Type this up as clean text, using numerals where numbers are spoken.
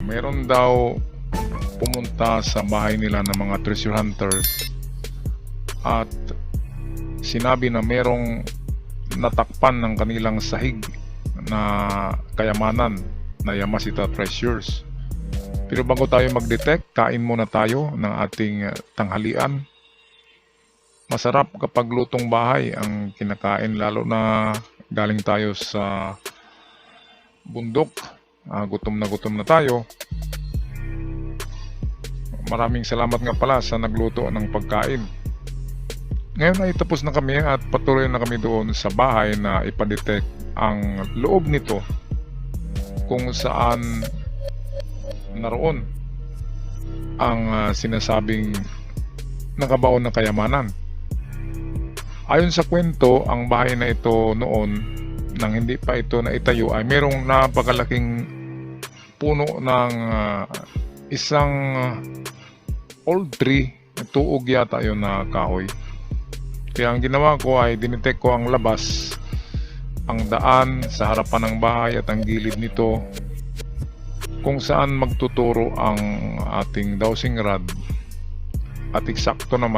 meron daw pumunta sa bahay nila ng mga treasure hunters at sinabi na merong natakpan ng kanilang sahig na kayamanan na Yamashita Treasures. Pero bago tayo mag-detect, kain muna tayo ng ating tanghalian. Masarap kapag lutong bahay ang kinakain, lalo na galing tayo sa bundok. Gutom na tayo. Maraming salamat nga pala sa nagluto ng pagkain. Ngayon ay tapos na kami at patuloy na kami doon sa bahay na ipadetect ang loob nito kung saan naroon ang sinasabing nakabaon ng kayamanan. Ayon sa kwento, ang bahay na ito noon, nang hindi pa ito naitayo, ay merong napakalaking puno ng isang old tree. Tuog yata yun na kahoy. Kaya ang ginawa ko ay dinetect ko ang labas, ang daan sa harapan ng bahay at ang gilid nito kung saan magtuturo ang ating dowsing rod, at eksakto naman